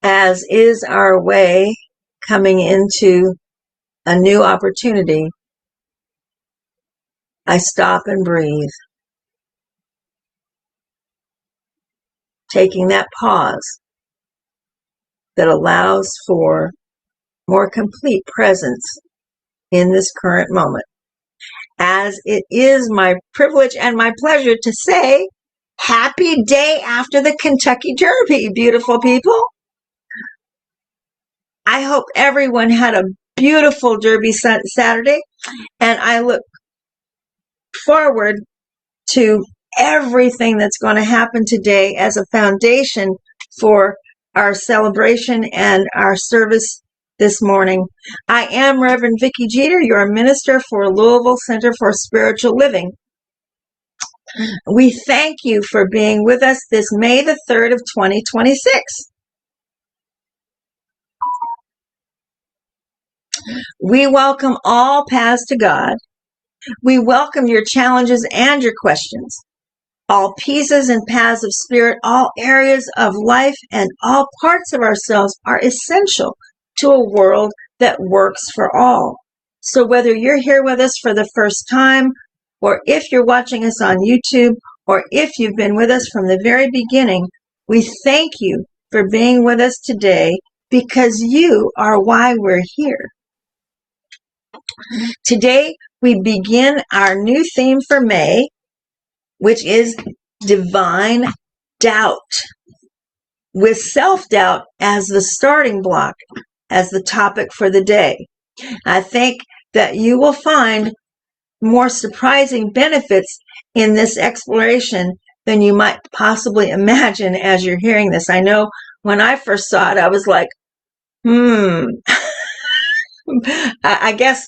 as is our way coming into a new opportunity, I stop and breathe, taking that pause that allows for more complete presence in this current moment. As it is my privilege and my pleasure to say, happy day after the Kentucky Derby, beautiful people. I hope everyone had a beautiful Derby Saturday, and I look forward to everything that's going to happen today as a foundation for our celebration and our service this morning. I am Reverend Vicky Jeter, your minister for Louisville Center for Spiritual Living. We thank you for being with us this May the 3rd of 2026. We welcome all paths to God. We welcome your challenges and your questions. All pieces and paths of spirit, all areas of life, and all parts of ourselves are essential to a world that works for all. So whether you're here with us for the first time, or if you're watching us on YouTube, or if you've been with us from the very beginning, we thank you for being with us today because you are why we're here. Today, we begin our new theme for May, which is divine doubt, with self-doubt as the starting block, as the topic for the day. I think that you will find more surprising benefits in this exploration than you might possibly imagine as you're hearing this. I know when I first saw it, I was like, I guess,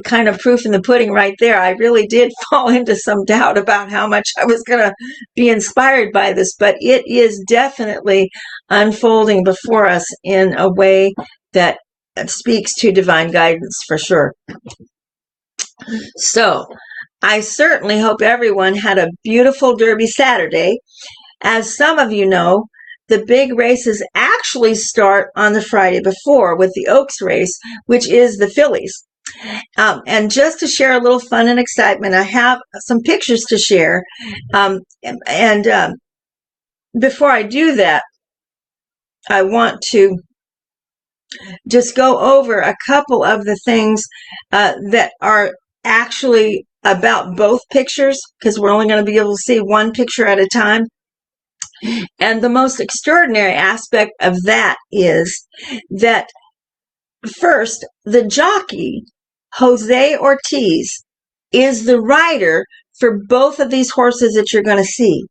kind of proof in the pudding right there. I really did fall into some doubt about how much I was going to be inspired by this, but it is definitely unfolding before us in a way that speaks to divine guidance for sure. So, I certainly hope everyone had a beautiful Derby Saturday. As some of you know, the big races actually start on the Friday before with the Oaks race, which is the fillies. And just to share a little fun and excitement, I have some pictures to share. Before I do that, I want to just go over a couple of the things that are actually about both pictures, because we're only going to be able to see one picture at a time. And the most extraordinary aspect of that is that first, the jockey, Jose Ortiz, is the rider for both of these horses that you're going to see.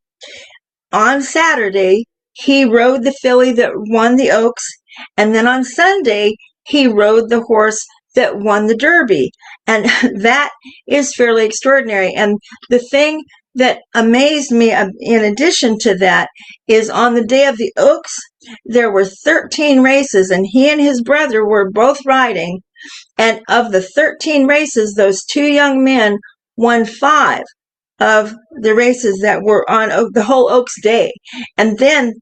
On Saturday, he rode the filly that won the Oaks, and then on Sunday, he rode the horse that won the Derby. And that is fairly extraordinary. And the thing that amazed me in addition to that is on the day of the Oaks, there were 13 races, and he and his brother were both riding. And of the 13 races, those two young men won 5 of the races that were on the whole Oaks day. And then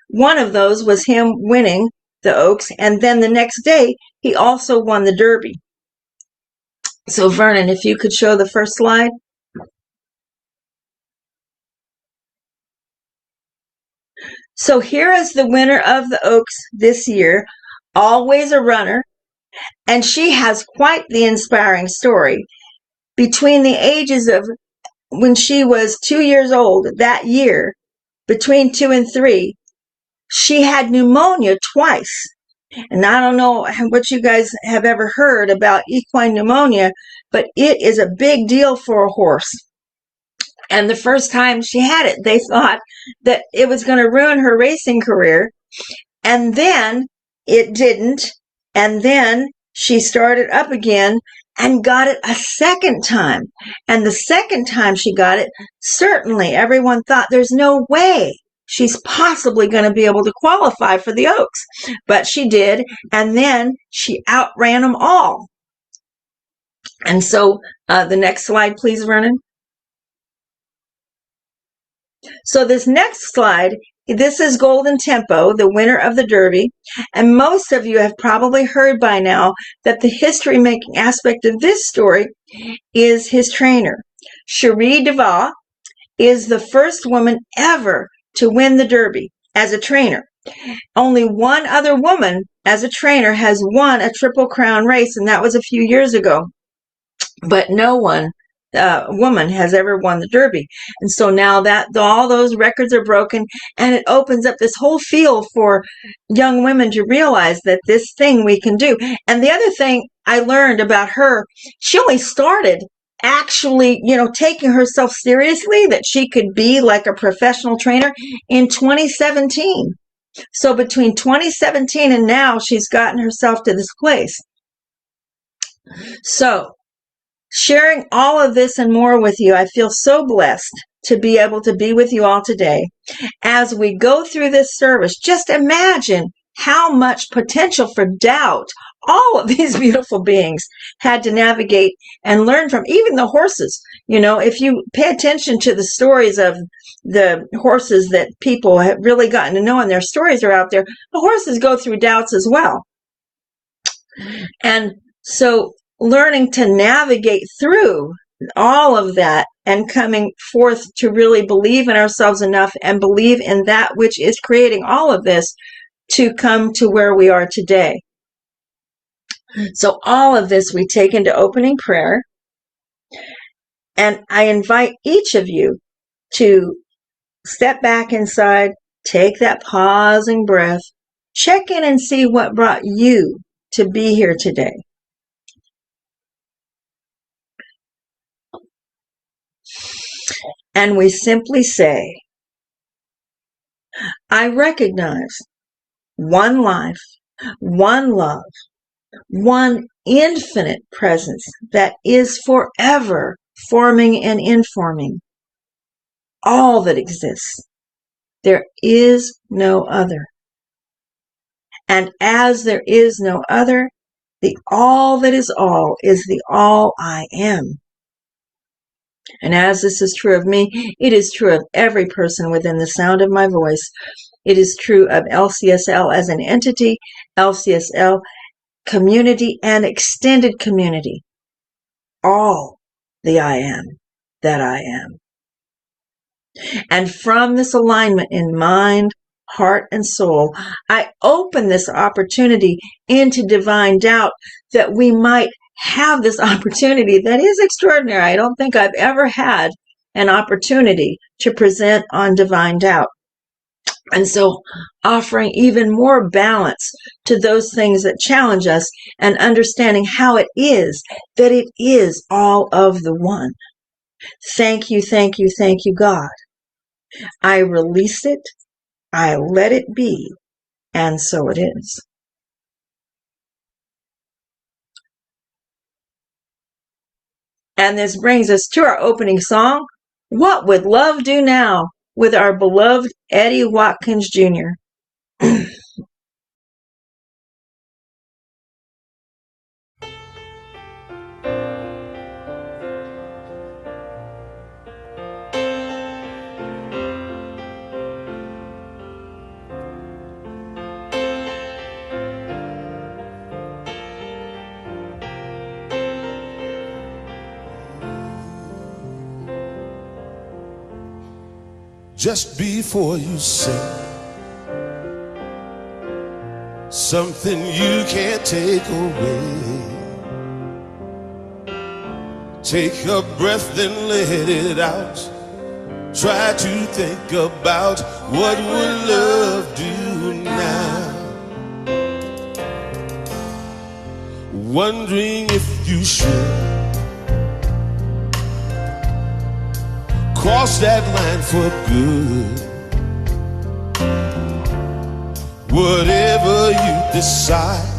one of those was him winning the Oaks, and then the next day he also won the Derby. So Vernon, if you could show the first slide. So here is the winner of the Oaks this year, always a runner, and she has quite the inspiring story. Between the ages of when she was 2 years old that year, between 2 and 3, she had pneumonia twice. And I don't know what you guys have ever heard about equine pneumonia, but it is a big deal for a horse. And the first time she had it, they thought that it was going to ruin her racing career. And then it didn't. And then she started up again and got it a second time. And the second time she got it, certainly everyone thought there's no way she's possibly going to be able to qualify for the Oaks. But she did. And then she outran them all. And so the next slide, please, Vernon. So this next slide this is Golden Tempo, the winner of the Derby, and most of you have probably heard by now that the history-making aspect of this story is his trainer. Cherie Devaux is the first woman ever to win the Derby as a trainer. Only one other woman as a trainer has won a Triple Crown race, and that was a few years ago. But no woman has ever won the Derby. And so now that all those records are broken, and it opens up this whole field for young women to realize that this thing we can do. And the other thing I learned about her, she only started actually, taking herself seriously, that she could be like a professional trainer, in 2017. So between 2017 and now, she's gotten herself to this place. So sharing all of this and more with you, I feel so blessed to be able to be with you all today. As we go through this service, just imagine how much potential for doubt all of these beautiful beings had to navigate and learn from. Even the horses, if you pay attention to the stories of the horses that people have really gotten to know, and their stories are out there, the horses go through doubts as well. And so learning to navigate through all of that and coming forth to really believe in ourselves enough and believe in that which is creating all of this to come to where we are today. So all of this we take into opening prayer, and I invite each of you to step back inside, take that pausing breath, check in and see what brought you to be here today. And we simply say, I recognize one life, one love, one infinite presence that is forever forming and informing all that exists. There is no other. And as there is no other, the all that is the all I am. And as this is true of me, it is true of every person within the sound of my voice. It is true of LCSL as an entity, LCSL community, and extended community. All the I am that I am. And from this alignment in mind, heart, and soul, I open this opportunity into divine doubt that we might have this opportunity that is extraordinary. I don't think I've ever had an opportunity to present on divine doubt. And so offering even more balance to those things that challenge us, and understanding how it is that it is all of the one. Thank you, thank you, thank you, God. I release it, I let it be, and so it is. And this brings us to our opening song, What Would Love Do Now, with our beloved Eddie Watkins Jr. Just before you say something you can't take away, take a breath, then let it out. Try to think about what would love do now. Wondering if you should cross that line for good. Whatever you decide,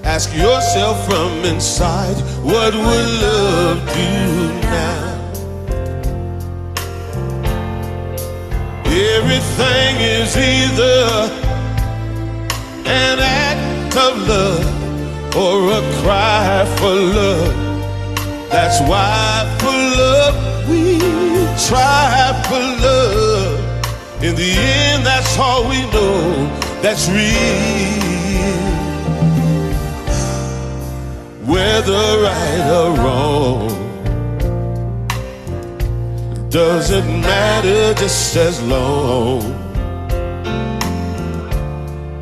ask yourself from inside, what would love do now? Everything is either an act of love or a cry for love. That's why for love we try for love. In the end, that's all we know that's real. Whether right or wrong doesn't matter, just as long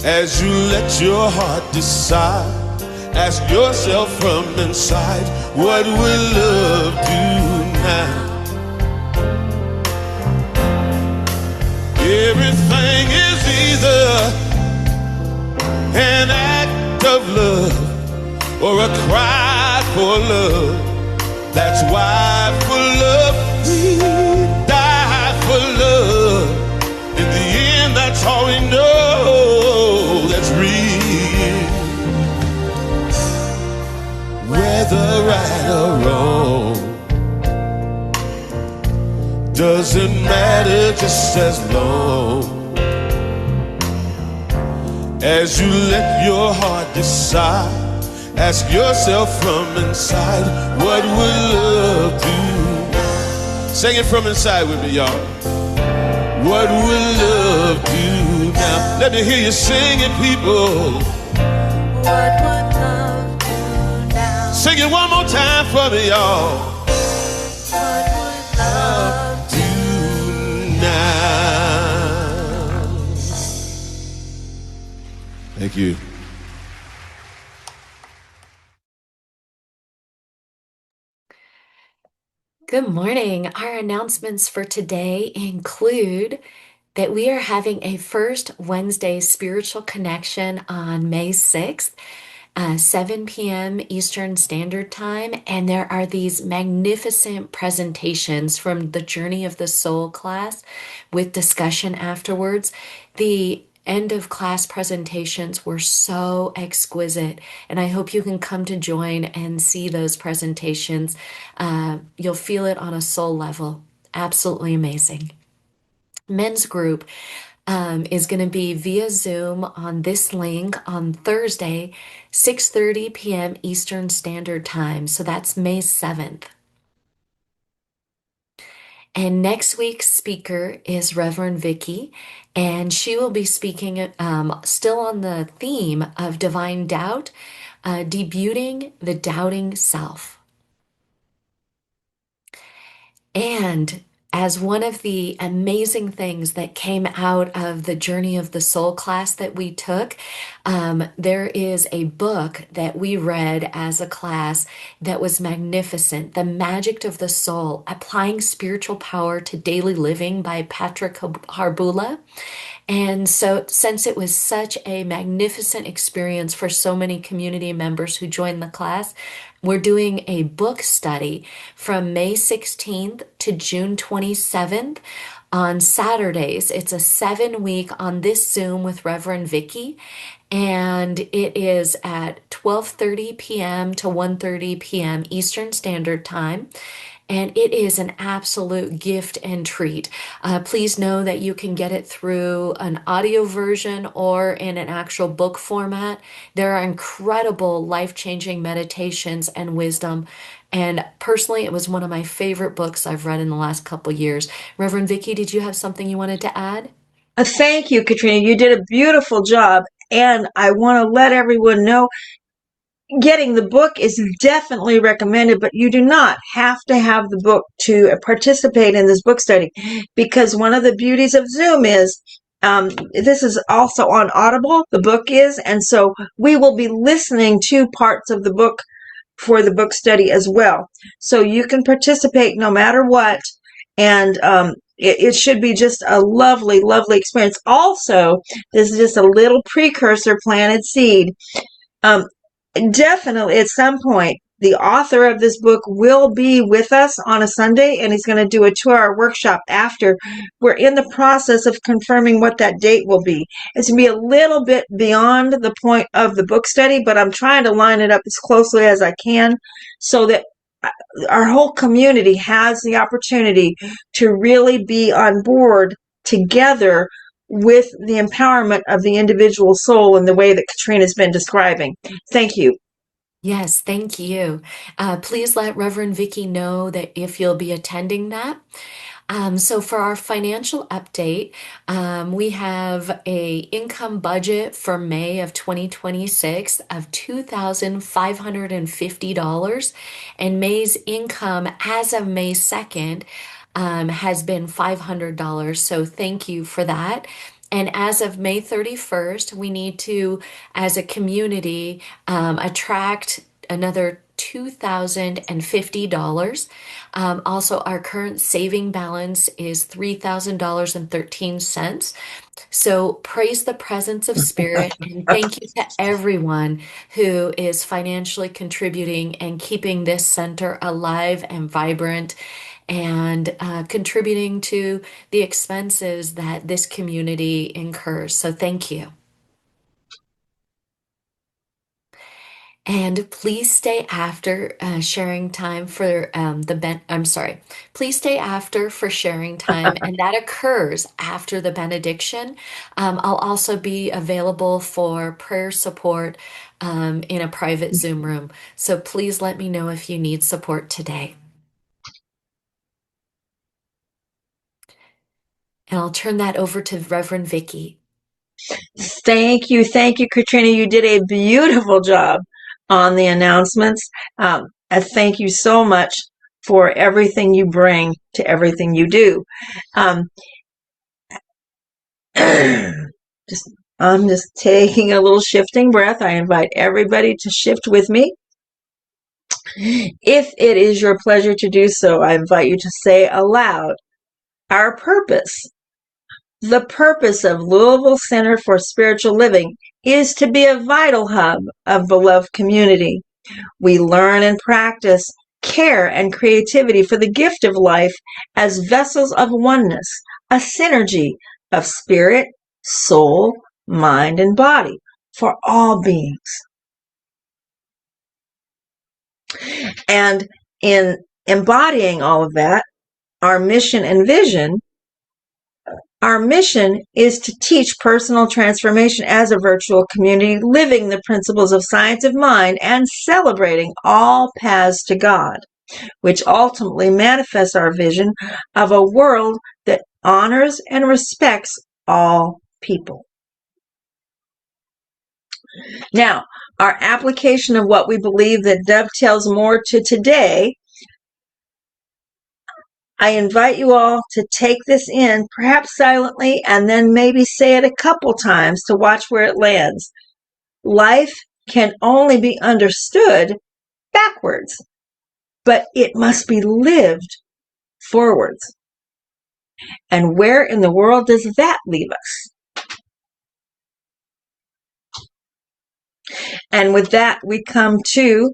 as you let your heart decide. Ask yourself from inside, what will love do now? Everything is either an act of love or a cry for love. That's why for love we die for love. In the end, that's all we know that's real. Whether right or wrong doesn't matter, just as long as you let your heart decide. Ask yourself from inside, what will love do? Sing it from inside with me, y'all. What will love do now? Let me hear you sing it, people. What would love do now? Sing it one more time for me, y'all. What would love Do now. Thank you. Good morning. Our announcements for today include that we are having a first Wednesday spiritual connection on May 6th, 7 p.m. Eastern Standard Time. And there are these magnificent presentations from the Journey of the Soul class with discussion afterwards. The end of class presentations were so exquisite, and I hope you can come to join and see those presentations. You'll feel it on a soul level. Absolutely amazing. Men's group is going to be via Zoom on this link on Thursday, 6:30 p.m. Eastern Standard Time. So that's May 7th. And next week's speaker is Reverend Vicky, and she will be speaking still on the theme of divine doubt, debuting the doubting self. And as one of the amazing things that came out of the Journey of the Soul class that we took, there is a book that we read as a class that was magnificent. The Magic of the Soul, Applying Spiritual Power to Daily Living by Patrick Harbula. And so, since it was such a magnificent experience for so many community members who joined the class, we're doing a book study from May 16th to June 27th on Saturdays. It's a 7-week on this Zoom with Reverend Vicky, and it is at 12:30 p.m. to 1:30 p.m. Eastern Standard Time. And it is an absolute gift and treat. Please know that you can get it through an audio version or in an actual book format. There are incredible life-changing meditations and wisdom. And personally, it was one of my favorite books I've read in the last couple years. Reverend Vicky, did you have something you wanted to add? Thank you, Katrina. You did a beautiful job. And I want to let everyone know getting the book is definitely recommended, but you do not have to have the book to participate in this book study, because one of the beauties of Zoom is this is also on Audible, the book is, and so we will be listening to parts of the book for the book study as well. So you can participate no matter what, and it should be just a lovely, lovely experience. Also, this is just a little precursor, planted seed. Definitely at some point, the author of this book will be with us on a Sunday, and he's going to do a 2-hour workshop after. We're in the process of confirming what that date will be. It's going to be a little bit beyond the point of the book study, but I'm trying to line it up as closely as I can so that our whole community has the opportunity to really be on board together with the empowerment of the individual soul in the way that Katrina's been describing. Thank you. Yes, thank you. Please let Reverend Vicky know that if you'll be attending that. So for our financial update, we have a income budget for May of 2026 of $2,550, and May's income as of May 2nd has been $500. So thank you for that. And as of May 31st, we need to, as a community, attract another $2,050. Also, our current saving balance is $3,000.13. So praise the presence of spirit and thank you to everyone who is financially contributing and keeping this center alive and vibrant and contributing to the expenses that this community incurs. So thank you. And please stay after sharing time for I'm sorry. Please stay after for sharing time, and that occurs after the benediction. I'll also be available for prayer support in a private Zoom room. So please let me know if you need support today. And I'll turn that over to Reverend Vicky. Thank you, Katrina. You did a beautiful job on the announcements. Thank you so much for everything you bring to everything you do. Um, I'm just taking a little shifting breath. I invite everybody to shift with me. If it is your pleasure to do so, I invite you to say aloud our purpose. The purpose of Louisville Center for Spiritual Living is to be a vital hub of beloved community. We learn and practice care and creativity for the gift of life as vessels of oneness, a synergy of spirit, soul, mind, and body for all beings. And in embodying all of that, our mission and vision, our mission is to teach personal transformation as a virtual community, living the principles of science of mind and celebrating all paths to God, which ultimately manifests our vision of a world that honors and respects all people. Now, our application of what we believe that dovetails more to today, I invite you all to take this in, perhaps silently, and then maybe say it a couple times to watch where it lands. Life can only be understood backwards, but it must be lived forwards. And where in the world does that leave us? And with that, we come to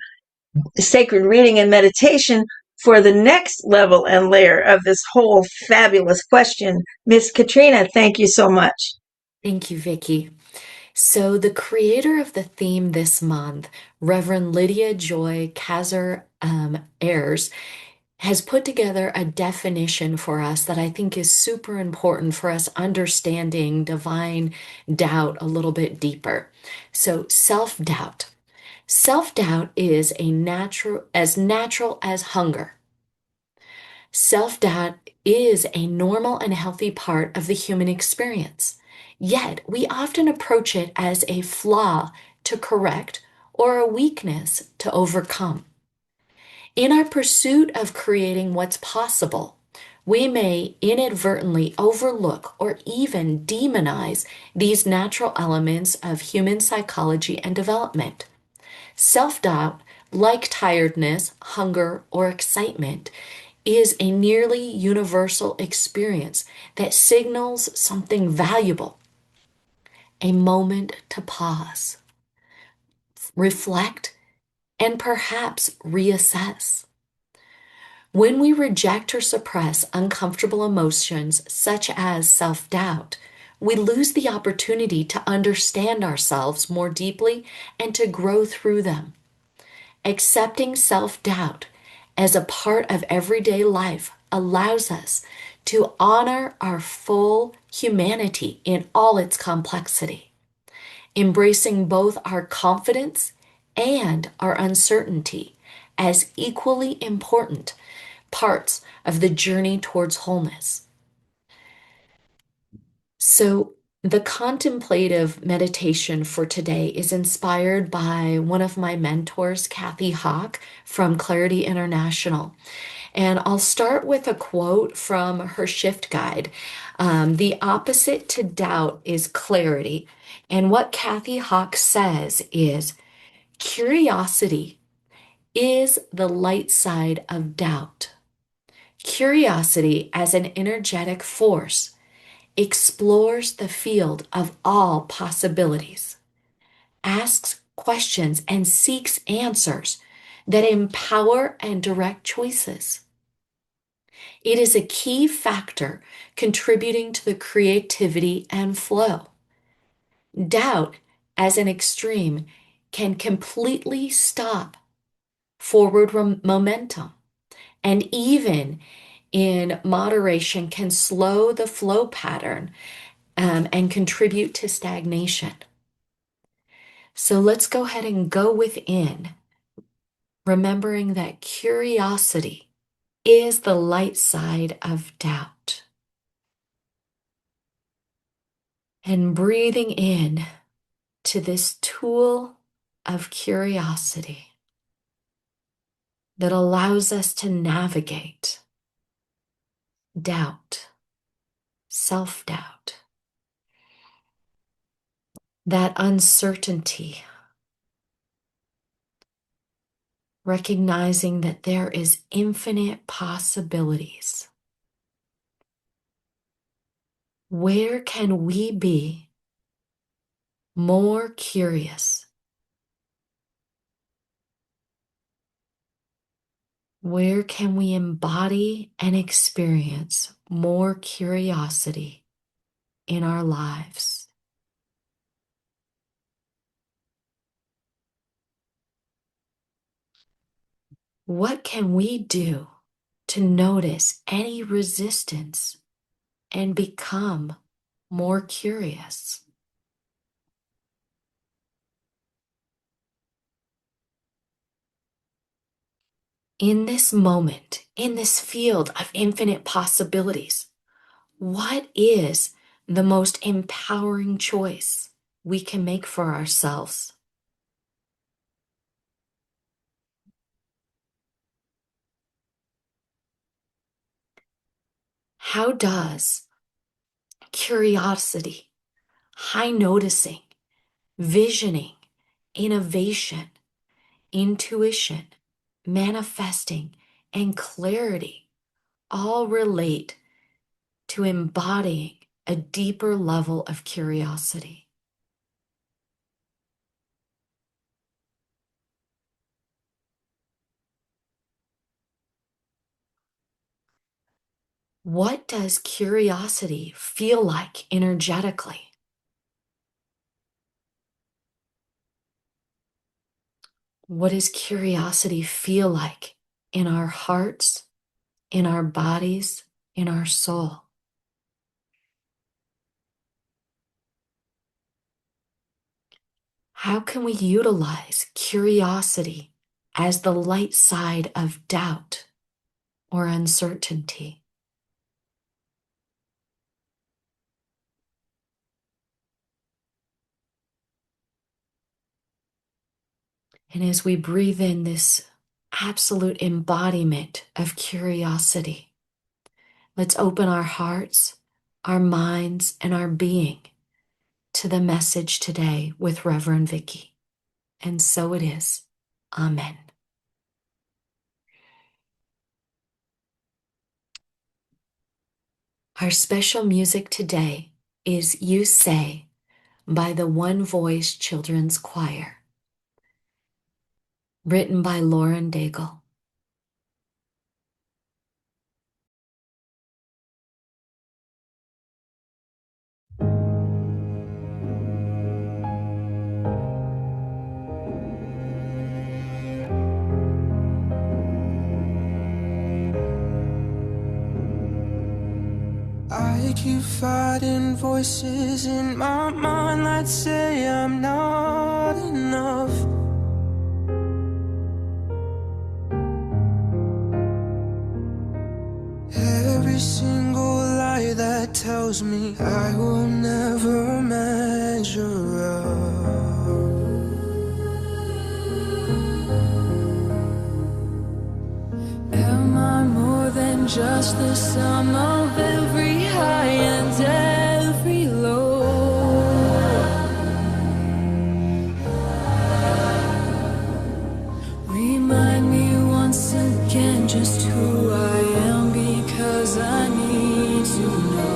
the sacred reading and meditation for the next level and layer of this whole fabulous question. Miss Katrina, thank you so much. Thank you, Vicky. So the creator of the theme this month, Reverend Lydia Joy Kaiser Ayers, has put together a definition for us that I think is super important for us understanding divine doubt a little bit deeper. So self-doubt. Self-doubt is natural as hunger. Self-doubt is a normal and healthy part of the human experience. Yet, we often approach it as a flaw to correct or a weakness to overcome. In our pursuit of creating what's possible, we may inadvertently overlook or even demonize these natural elements of human psychology and development. Self-doubt, like tiredness, hunger, or excitement, is a nearly universal experience that signals something valuable, a moment to pause, reflect, and perhaps reassess. When we reject or suppress uncomfortable emotions such as self-doubt, we lose the opportunity to understand ourselves more deeply and to grow through them. Accepting self-doubt as a part of everyday life allows us to honor our full humanity in all its complexity, embracing both our confidence and our uncertainty as equally important parts of the journey towards wholeness. So, the contemplative meditation for today is inspired by one of my mentors, Kathy Hawk from Clarity International. And I'll start with a quote from her shift guide. The opposite to doubt is clarity. And what Kathy Hawk says is curiosity is the light side of doubt. Curiosity as an energetic force explores the field of all possibilities, asks questions, and seeks answers that empower and direct choices. It is a key factor contributing to the creativity and flow. Doubt, as an extreme, can completely stop forward momentum, and even in moderation can slow the flow pattern and contribute to stagnation. So let's go ahead and go within, remembering that curiosity is the light side of doubt. And breathing in to this tool of curiosity that allows us to navigate doubt, self-doubt, that uncertainty, recognizing that there is infinite possibilities. Where can we be more curious? Where can we embody and experience more curiosity in our lives? What can we do to notice any resistance and become more curious? In this moment, in this field of infinite possibilities, what is the most empowering choice we can make for ourselves? How does curiosity, high noticing, visioning, innovation, intuition, manifesting, and clarity all relate to embodying a deeper level of curiosity? What does curiosity feel like energetically? What does curiosity feel like in our hearts, in our bodies, in our soul? How can we utilize curiosity as the light side of doubt or uncertainty? And as we breathe in this absolute embodiment of curiosity, let's open our hearts, our minds, and our being to the message today with Reverend Vicky. And so it is. Amen. Our special music today is You Say by the One Voice Children's Choir, written by Lauren Daigle. I keep fighting voices in my mind that say I'm not enough. tells me I will never measure up. Am I more than just the sum of every high and every low? Remind me once again just who I am, because I need to know.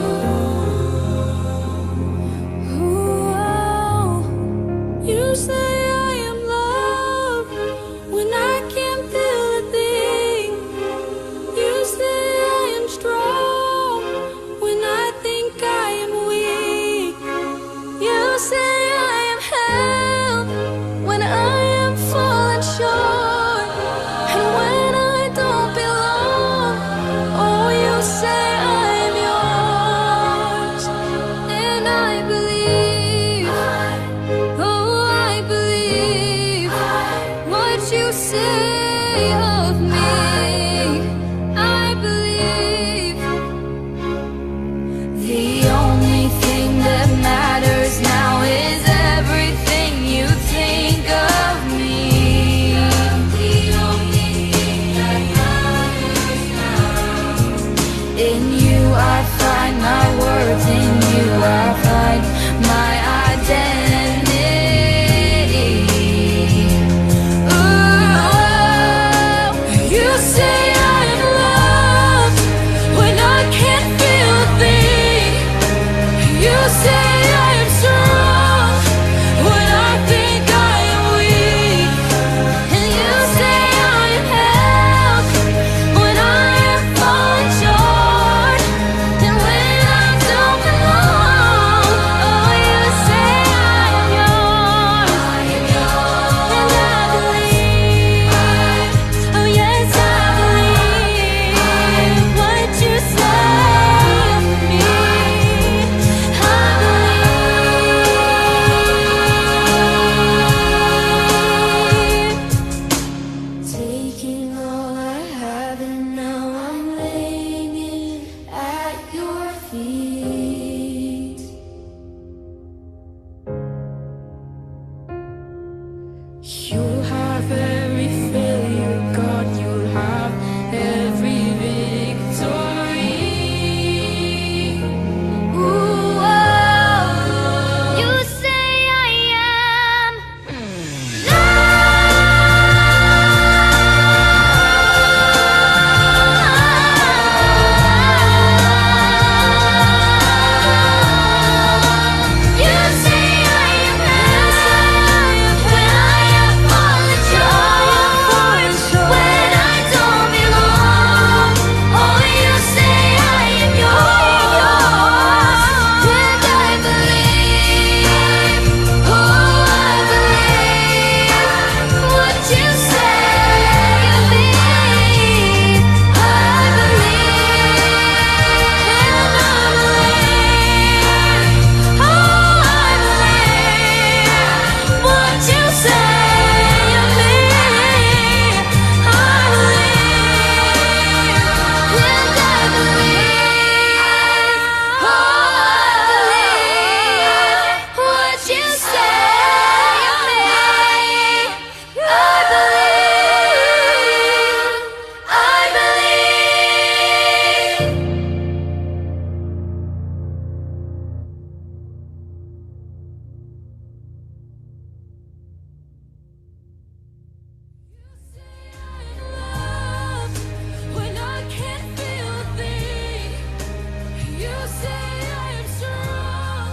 Oh, you say I am loved when I can't feel a thing. You say I am strong when I think I am weak. You say I am held when I am falling short, and when I don't belong. Oh, you say I am yours, and I believe. Oh, I believe what you say of me. I believe the only thing that matters now is everything you think of me. The only thing that matters now. In you I find my worth, in you I find my identity. Oh, you say I am loved when I can't feel a thing. You say I am strong when I think I am weak. And you say I am held when I am falling short, and when I don't belong. Oh, you say I am yours, and I believe. Oh, yes, I believe what you say of me. I believe. Taking all I have and now I'm laying it at your feet. You'll have every failure, God, you'll have every victory. Ooh, oh, you say I am loved. You say I am held when I am falling short, when I don't belong. Oh, you say I am yours, and I believe. Oh, I believe what you say of me. I believe, and I believe. Oh, I believe what you say of me. I believe, and I believe. Oh, I believe what you say of me. I believe. When I can't feel a thing, you say I am strong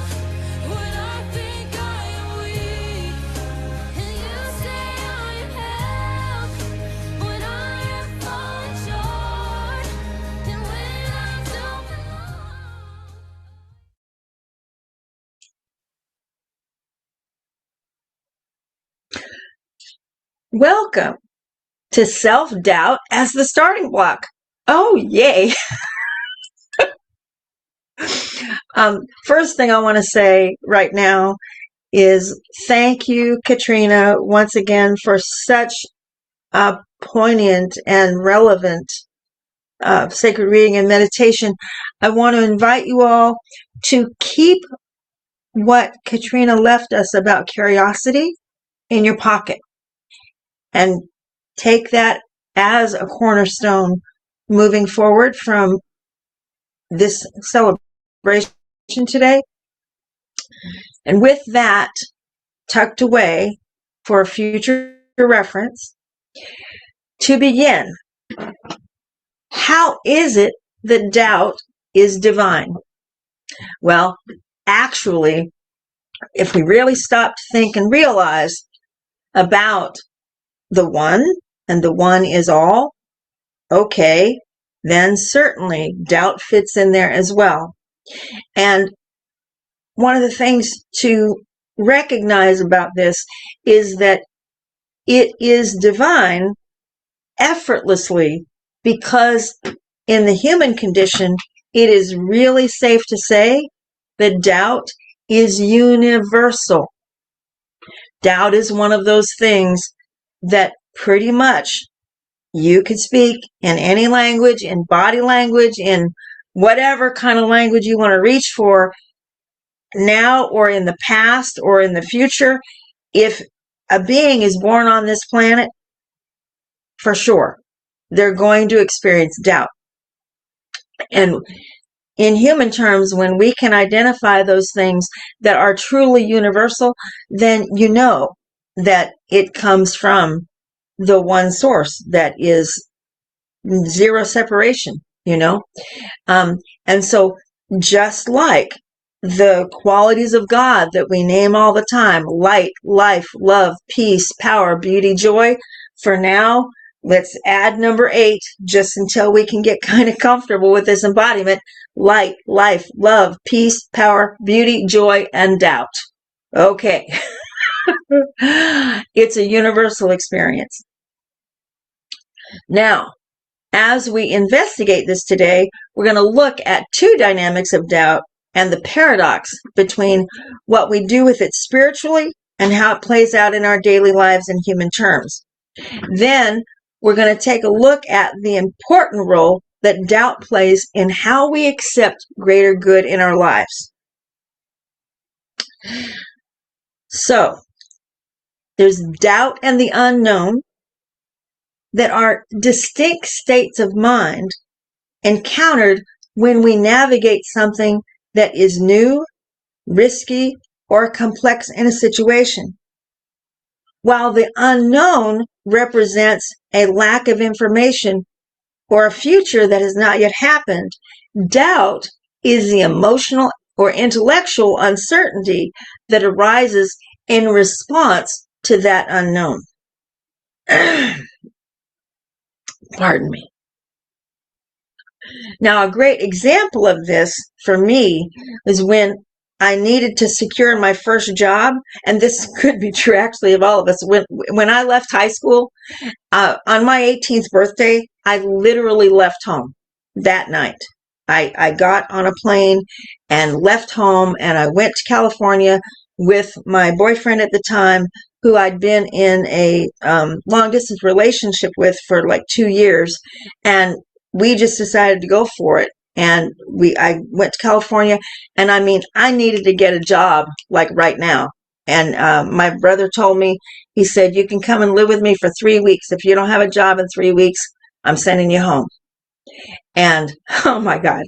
when I think I am weak, and you say I am held when I am falling short, and when I don't belong. Welcome to self-doubt as the starting block. Oh, yay. First thing I want to say right now is thank you, Katrina, once again for such a poignant and relevant sacred reading and meditation, I want to invite you all to keep what Katrina left us about curiosity in your pocket and take that as a cornerstone moving forward from this celebration today. And with that tucked away for future reference, to begin, how is it that doubt is divine? Well, actually, if we really stop to think and realize about the one, and the one is all, okay, then certainly doubt fits in there as well. And one of the things to recognize about this is that it is divine effortlessly, because in the human condition, it is really safe to say that doubt is universal. Doubt is one of those things that pretty much you could speak in any language, in body language, in whatever kind of language you want to reach for now or in the past or in the future. If a being is born on this planet, for sure, they're going to experience doubt. And in human terms, when we can identify those things that are truly universal, then you know that it comes from the one source that is zero separation, you know? And so just like the qualities of God that we name all the time, light, life, love, peace, power, beauty, joy, for now, let's add number 8, just until we can get kind of comfortable with this embodiment. Light, life, love, peace, power, beauty, joy, and doubt. Okay. It's a universal experience. Now, as we investigate this today, we're going to look at 2 dynamics of doubt and the paradox between what we do with it spiritually and how it plays out in our daily lives in human terms. Then we're going to take a look at the important role that doubt plays in how we accept greater good in our lives. So, there's doubt and the unknown that are distinct states of mind encountered when we navigate something that is new, risky, or complex in a situation. While the unknown represents a lack of information or a future that has not yet happened, doubt is the emotional or intellectual uncertainty that arises in response to that unknown. Pardon me. Now, a great example of this for me is when I needed to secure my first job, and this could be true actually of all of us. When I left high school, on my 18th birthday, I literally left home that night. I got on a plane and left home, and I went to California with my boyfriend at the time, who I'd been in a long-distance relationship with for like 2 years, and we just decided to go for it. And I went to California, and I mean, I needed to get a job like right now. And my brother told me, he said, you can come and live with me for 3 weeks. If you don't have a job in 3 weeks, I'm sending you home. And oh my God,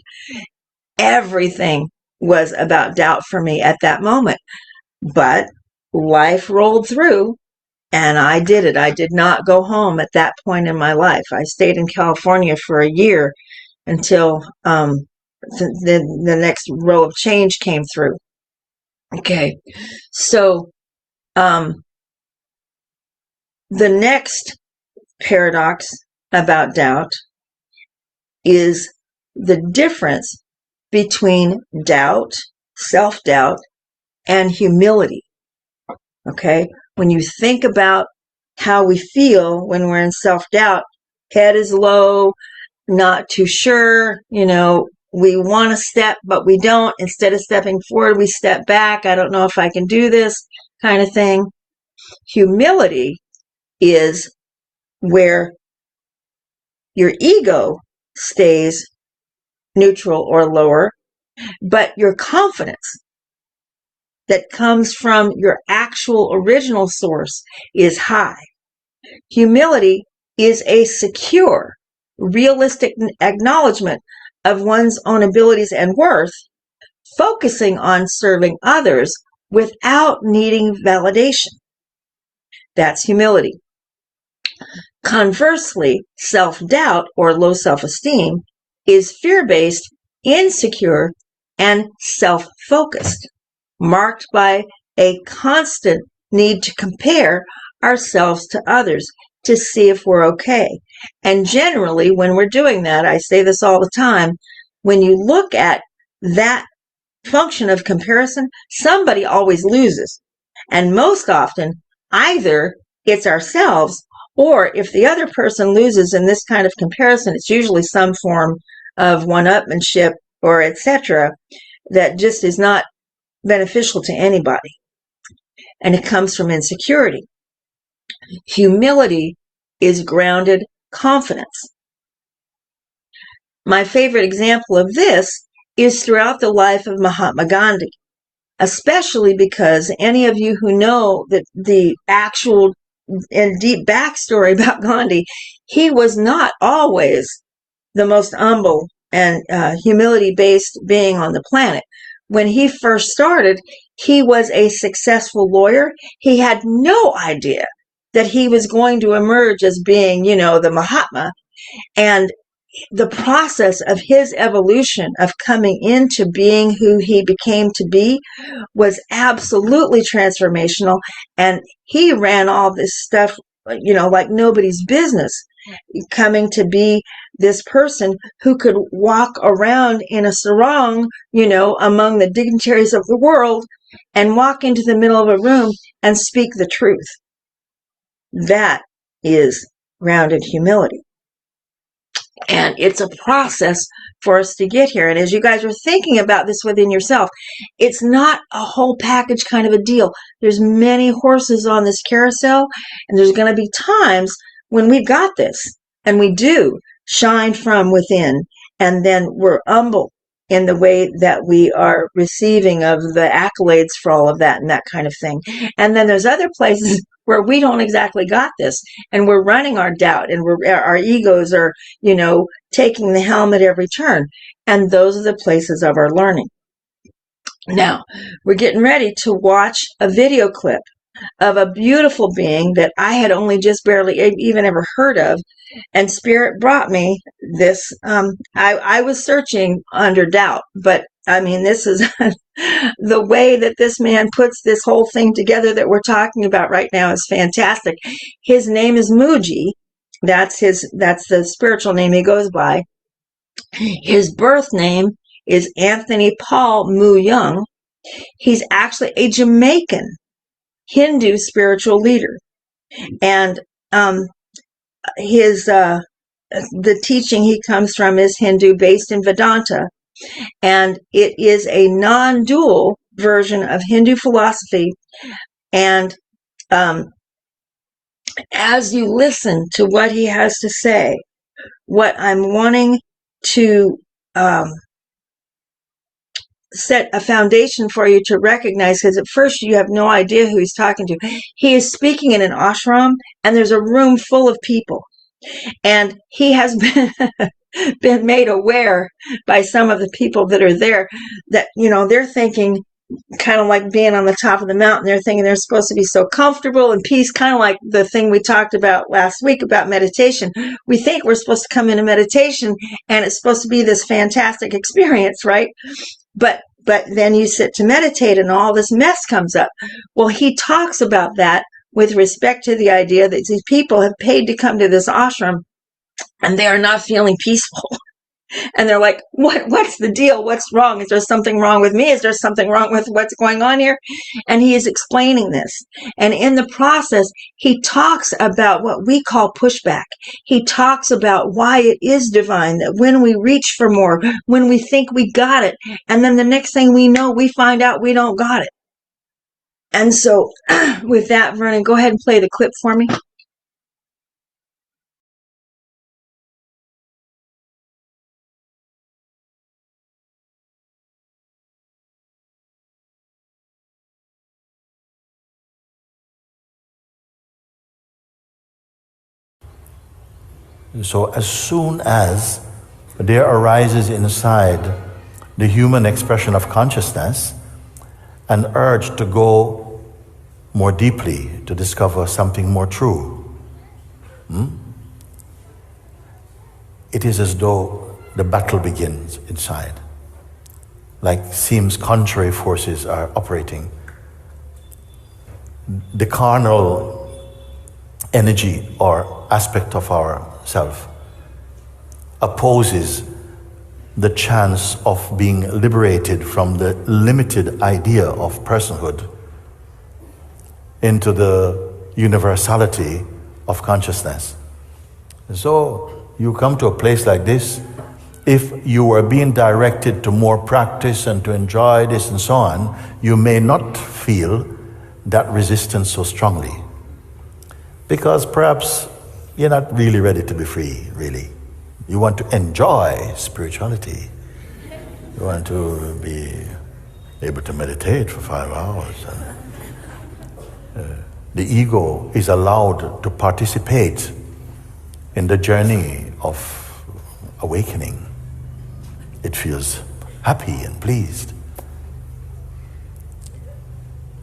everything was about doubt for me at that moment. But life rolled through, and I did it. I did not go home at that point in my life. I stayed in California for a year until the next row of change came through. Okay, so the next paradox about doubt is the difference between doubt, self-doubt, and humility. Okay, when you think about how we feel when we're in self-doubt, head is low, not too sure, we want to step, but we don't. Instead of stepping forward, we step back. I don't know if I can do this kind of thing. Humility is where your ego stays neutral or lower, but your confidence that comes from your actual original source is high. Humility is a secure, realistic acknowledgement of one's own abilities and worth, focusing on serving others without needing validation. That's humility. Conversely, self-doubt or low self-esteem is fear-based, insecure, and self-focused, marked by a constant need to compare ourselves to others to see if we're okay. And generally, when we're doing that, I say this all the time, when you look at that function of comparison, somebody always loses. And most often, either it's ourselves, or if the other person loses in this kind of comparison, it's usually some form of one-upmanship or etc. that just is not beneficial to anybody. And it comes from insecurity. Humility is grounded confidence. My favorite example of this is throughout the life of Mahatma Gandhi, especially because any of you who know that the actual and deep backstory about Gandhi, he was not always the most humble and humility-based being on the planet. When he first started, he was a successful lawyer. He had no idea that he was going to emerge as being, the Mahatma. And the process of his evolution of coming into being who he became to be was absolutely transformational. And he ran all this stuff, like nobody's business, coming to be this person who could walk around in a sarong, among the dignitaries of the world and walk into the middle of a room and speak the truth. That is grounded humility. And it's a process for us to get here. And as you guys are thinking about this within yourself, it's not a whole package kind of a deal. There's many horses on this carousel, and there's going to be times when we've got this, and we do shine from within, and then we're humble in the way that we are receiving of the accolades for all of that and that kind of thing. And then there's other places where we don't exactly got this, and we're running our doubt, and our egos are, taking the helm at every turn. And those are the places of our learning. Now, we're getting ready to watch a video clip of a beautiful being that I had only just barely even ever heard of, and Spirit brought me this. I was searching under doubt, but I mean, this is the way that this man puts this whole thing together that we're talking about right now is fantastic. His name is Muji. That's the spiritual name he goes by. His birth name is Anthony Paul Mu Young. He's actually a Jamaican Hindu spiritual leader, and the teaching he comes from is Hindu, based in Vedanta, and it is a non-dual version of Hindu philosophy. And as you listen to what he has to say, what I'm wanting to set a foundation for you to recognize, because at first you have no idea who he's talking to. He is speaking in an ashram, and there's a room full of people, and he has been made aware by some of the people that are there that, they're thinking, kind of like being on the top of the mountain, they're thinking they're supposed to be so comfortable and peace, kind of like the thing we talked about last week about meditation. We think we're supposed to come into meditation and it's supposed to be this fantastic experience, right? But then you sit to meditate and all this mess comes up. Well, he talks about that with respect to the idea that these people have paid to come to this ashram and they are not feeling peaceful. And they're like, what's the deal? What's wrong? Is there something wrong with me? Is there something wrong with what's going on here? And he is explaining this. And in the process, he talks about what we call pushback. He talks about why it is divine, that when we reach for more, when we think we got it, and then the next thing we know, we find out we don't got it. And so with that, Vernon, go ahead and play the clip for me. So as soon as there arises inside the human expression of consciousness an urge to go more deeply, to discover something more true, it is as though the battle begins inside. Like seems contrary forces are operating. The carnal energy or aspect of our self opposes the chance of being liberated from the limited idea of personhood into the universality of consciousness. So you come to a place like this, if you are being directed to more practice and to enjoy this and so on, you may not feel that resistance so strongly. Because perhaps you're not really ready to be free, really. You want to enjoy spirituality. You want to be able to meditate for 5 hours. The ego is allowed to participate in the journey of awakening. It feels happy and pleased.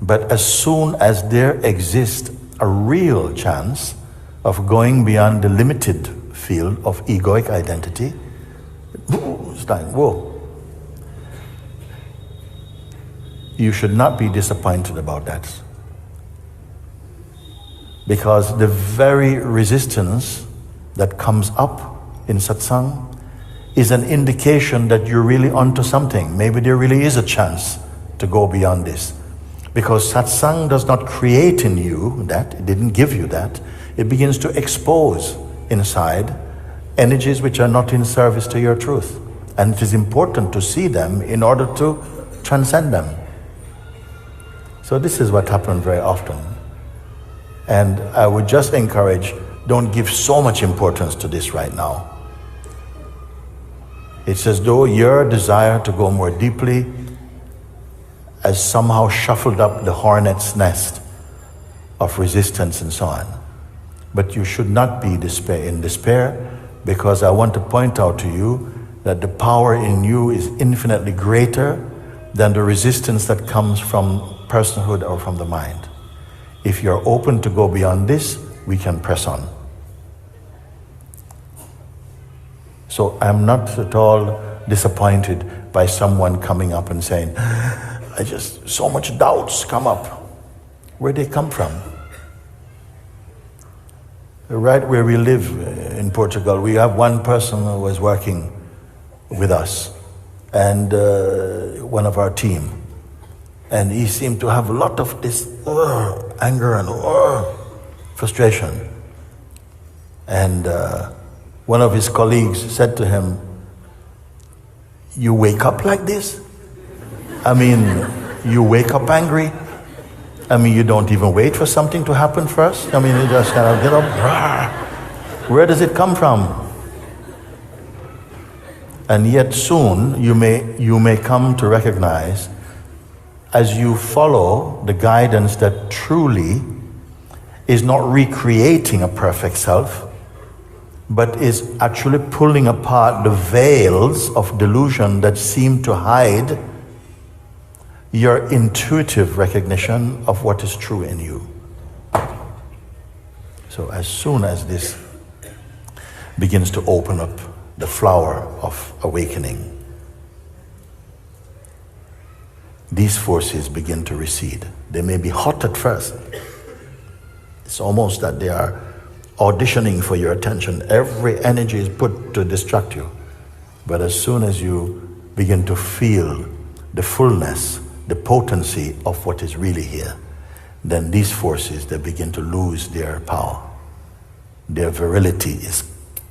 But as soon as there exists a real chance of going beyond the limited field of egoic identity, it's like, whoa. You should not be disappointed about that. Because the very resistance that comes up in satsang is an indication that you're really onto something. Maybe there really is a chance to go beyond this. Because satsang does not create in you that, it didn't give you that. It begins to expose inside energies which are not in service to your truth. And it is important to see them in order to transcend them. So this is what happens very often. And I would just encourage, don't give so much importance to this right now. It's as though your desire to go more deeply has somehow shuffled up the hornet's nest of resistance and so on. But you should not be in despair, because I want to point out to you that the power in you is infinitely greater than the resistance that comes from personhood or from the mind. If you're open to go beyond this, we can press on. So I'm not at all disappointed by someone coming up and saying, so much doubts come up. Where they come from? Right where we live in Portugal, we have one person who was working with us, and one of our team. And he seemed to have a lot of this anger and frustration. And one of his colleagues said to him, "You wake up like this? I mean, you wake up angry? I mean, you don't even wait for something to happen first? I mean, you just kind of get up. Where does it come from?" And yet soon you may come to recognize, as you follow the guidance that truly is not recreating a perfect self, but is actually pulling apart the veils of delusion that seem to hide your intuitive recognition of what is true in you. So as soon as this begins to open up the flower of awakening, these forces begin to recede. They may be hot at first. It's almost that they are auditioning for your attention. Every energy is put to distract you. But as soon as you begin to feel the fullness, the potency of what is really here, then these forces, they begin to lose their power. Their virility is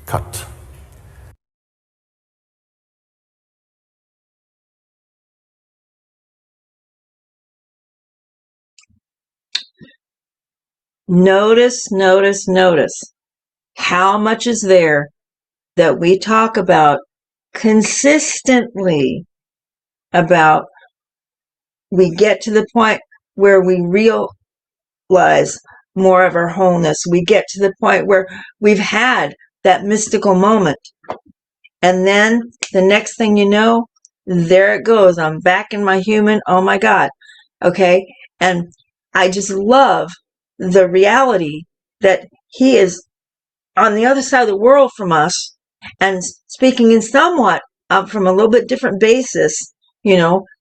cut. Notice how much is there that we talk about consistently, about we get to the point where we realize more of our wholeness. We get to the point where we've had that mystical moment. And then the next thing you know, there it goes. I'm back in my human. Oh my God. Okay. And I just love the reality that he is on the other side of the world from us and speaking in somewhat from a little bit different basis,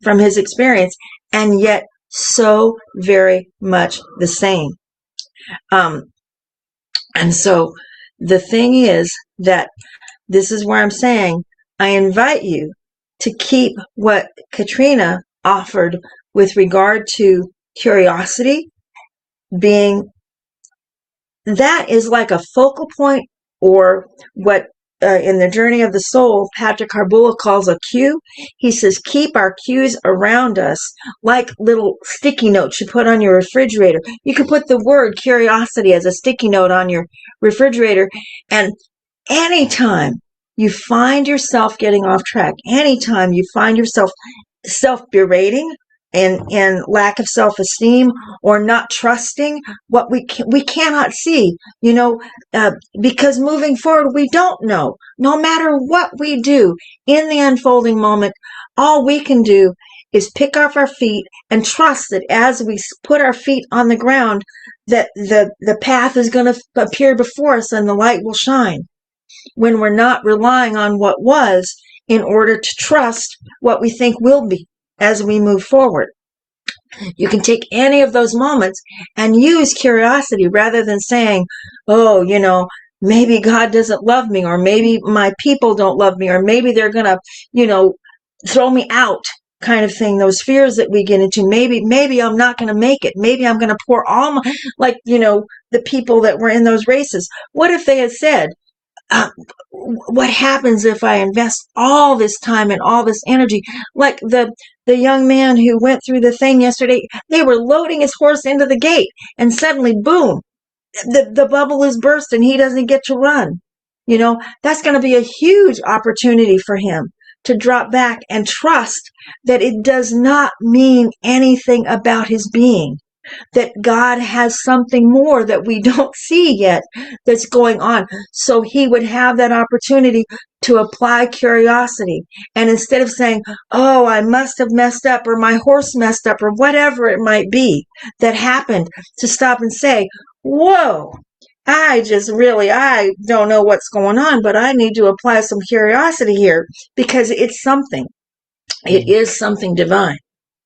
from his experience, and yet so very much the same. And so the thing is that this is where I'm saying I invite you to keep what Katrina offered with regard to curiosity being, that is like a focal point, or what in the journey of the soul, Patrick Harboula calls a cue. He says, keep our cues around us like little sticky notes you put on your refrigerator. You can put the word curiosity as a sticky note on your refrigerator, and anytime you find yourself getting off track, anytime you find yourself self-berating and lack of self-esteem, or not trusting what we cannot see, because moving forward, we don't know. No matter what we do in the unfolding moment, all we can do is pick up our feet and trust that as we put our feet on the ground, that the path is going to appear before us and the light will shine, when we're not relying on what was in order to trust what we think will be as we move forward. You can take any of those moments and use curiosity rather than saying, oh, maybe God doesn't love me, or maybe my people don't love me, or maybe they're going to, throw me out, kind of thing. Those fears that we get into. Maybe I'm not going to make it. Maybe I'm going to pour all my, the people that were in those races. What if they had said, what happens if I invest all this time and all this energy? Like the young man who went through the thing yesterday, they were loading his horse into the gate, and suddenly, boom, the bubble is burst and he doesn't get to run. That's going to be a huge opportunity for him to drop back and trust that it does not mean anything about his being, that God has something more that we don't see yet that's going on. So he would have that opportunity to apply curiosity. And instead of saying, oh, I must have messed up, or my horse messed up, or whatever it might be that happened, to stop and say, whoa, I don't know what's going on, but I need to apply some curiosity here, because it's something. It is something divine,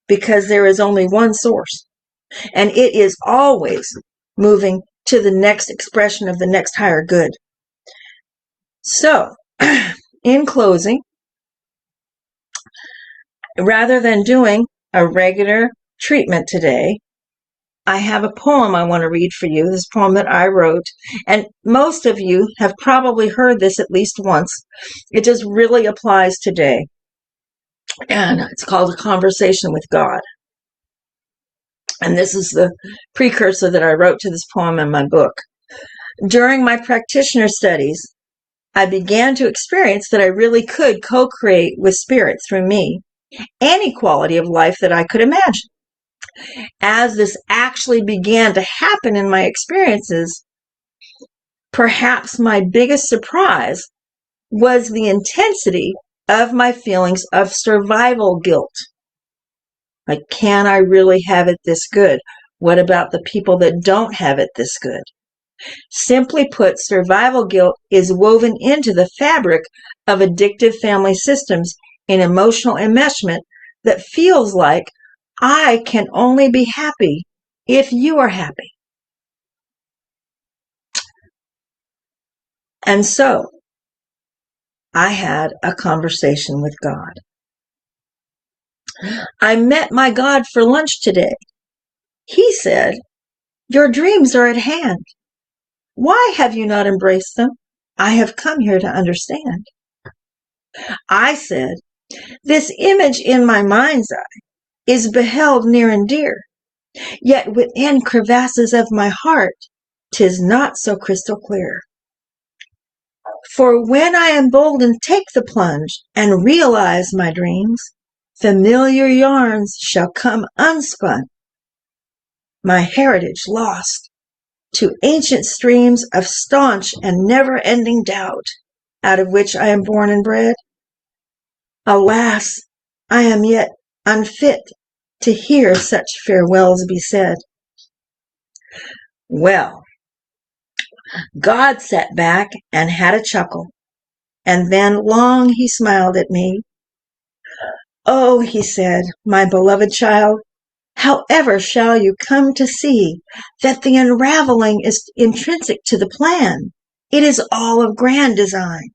because there is only one source. And it is always moving to the next expression of the next higher good. So, in closing, rather than doing a regular treatment today, I have a poem I want to read for you. This poem that I wrote, and most of you have probably heard this at least once. It just really applies today. And it's called A Conversation with God. And this is the precursor that I wrote to this poem in my book. During my practitioner studies, I began to experience that I really could co-create with spirit through me any quality of life that I could imagine. As this actually began to happen in my experiences, perhaps my biggest surprise was the intensity of my feelings of survival guilt. Like, can I really have it this good? What about the people that don't have it this good? Simply put, survival guilt is woven into the fabric of addictive family systems in emotional enmeshment that feels like I can only be happy if you are happy. And so I had a conversation with God. I met my God for lunch today. He said, your dreams are at hand. Why have you not embraced them? I have come here to understand. I said, this image in my mind's eye is beheld near and dear, yet within crevasses of my heart, 'tis not so crystal clear. For when I am bold and take the plunge and realize my dreams, familiar yarns shall come unspun, my heritage lost to ancient streams of staunch and never-ending doubt, out of which I am born and bred? Alas, I am yet unfit to hear such farewells be said. Well, God sat back and had a chuckle, and then long he smiled at me. Oh, he said, my beloved child, however shall you come to see that the unraveling is intrinsic to the plan? It is all of grand design.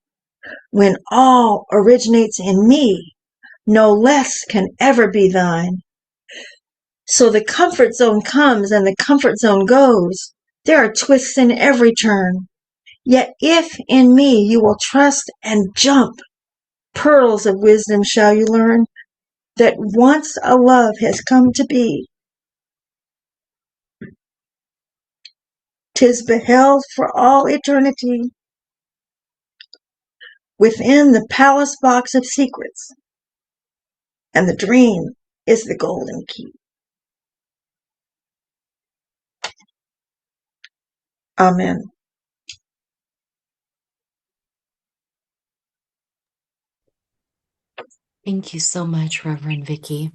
When all originates in me, no less can ever be thine. So the comfort zone comes and the comfort zone goes. There are twists in every turn. Yet if in me you will trust and jump, pearls of wisdom shall you learn, that once a love has come to be, 'tis beheld for all eternity within the palace box of secrets, and the dream is the golden key. Amen. Thank you so much, Reverend Vicky.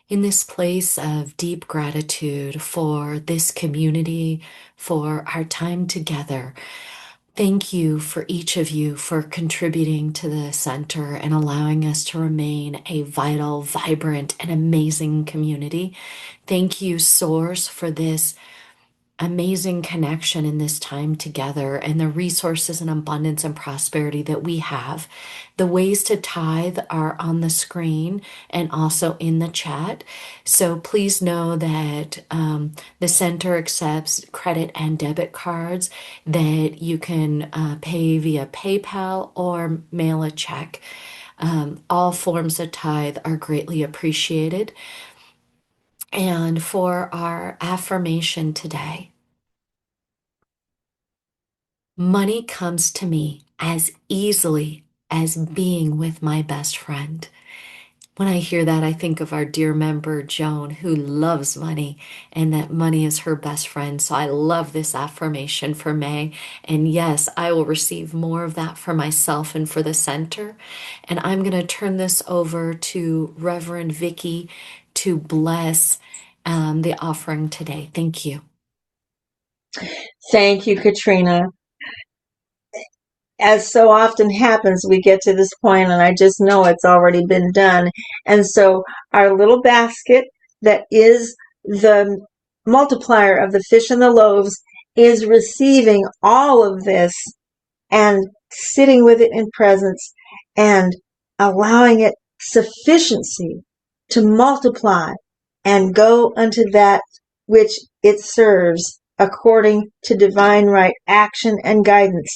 In this place of deep gratitude for this community, for our time together, thank you for each of you for contributing to the center and allowing us to remain a vital, vibrant, and amazing community. Thank you, Source, for this amazing connection in this time together and the resources and abundance and prosperity that we have. The ways to tithe are on the screen and also in the chat. So please know that the center accepts credit and debit cards, that you can pay via PayPal or mail a check. All forms of tithe are greatly appreciated. And for our affirmation today, money comes to me as easily as being with my best friend. When I hear that, I think of our dear member, Joan, who loves money and that money is her best friend. So I love this affirmation for May. And yes, I will receive more of that for myself and for the center. And I'm going to turn this over to Reverend Vicky to bless the offering today. Thank you. Thank you, Katrina. As so often happens, we get to this point and I just know it's already been done. And so our little basket that is the multiplier of the fish and the loaves is receiving all of this and sitting with it in presence and allowing it sufficiency to multiply and go unto that which it serves according to divine right action and guidance.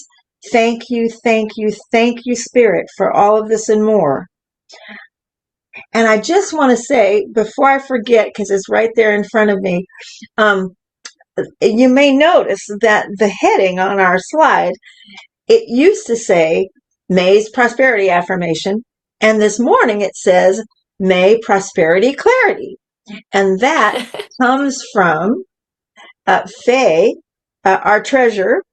Thank you, thank you, thank you, Spirit, for all of this and more. And I just want to say, before I forget, because it's right there in front of me, you may notice that the heading on our slide, it used to say May's Prosperity Affirmation, and this morning it says May Prosperity Clarity. And that comes from Faye, our treasurer.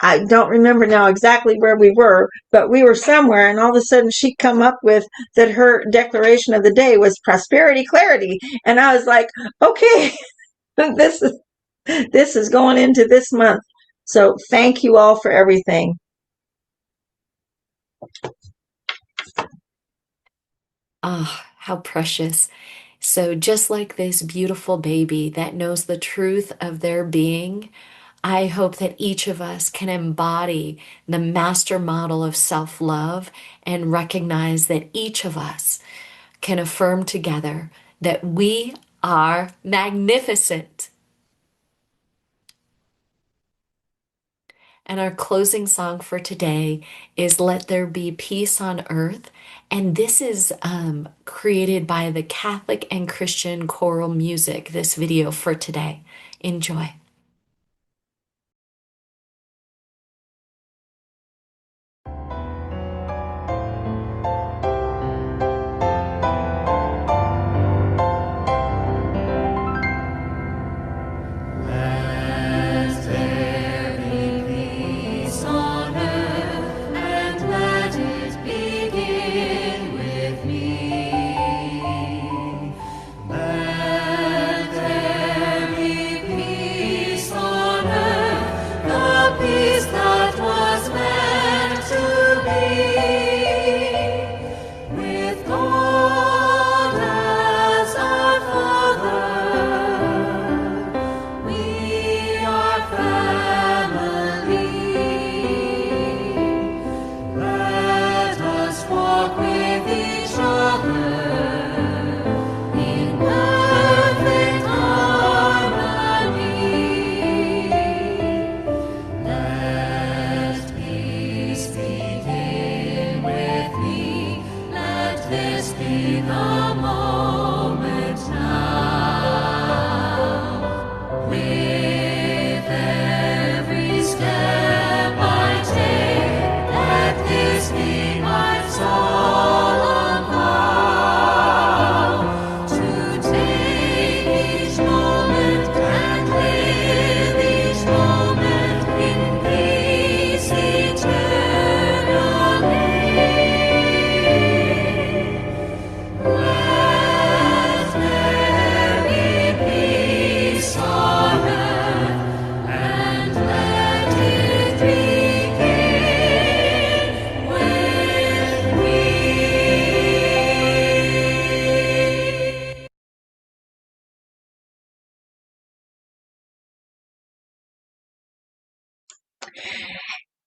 I don't remember now exactly where we were, but we were somewhere, and all of a sudden she come up with that her declaration of the day was prosperity clarity, and I was like, okay, this is going into this month. So thank you all for everything. Ah, how precious. So just like this beautiful baby that knows the truth of their being, I hope that each of us can embody the master model of self-love and recognize that each of us can affirm together that we are magnificent. And our closing song for today is Let There Be Peace on Earth. And this is created by the Catholic and Christian choral music, this video for today. Enjoy. Let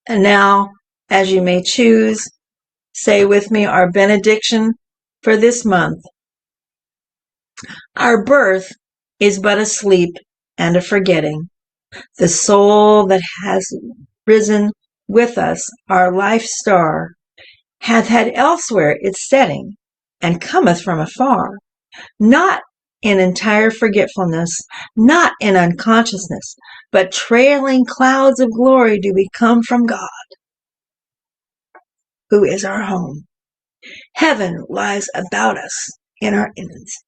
And now, as you may choose, say with me our benediction for this month. Our birth is but a sleep and a forgetting. The soul that has risen with us, our life star, hath had elsewhere its setting, and cometh from afar, not in entire forgetfulness, not in unconsciousness, but trailing clouds of glory do we come from God, who is our home. Heaven lies about us in our infancy.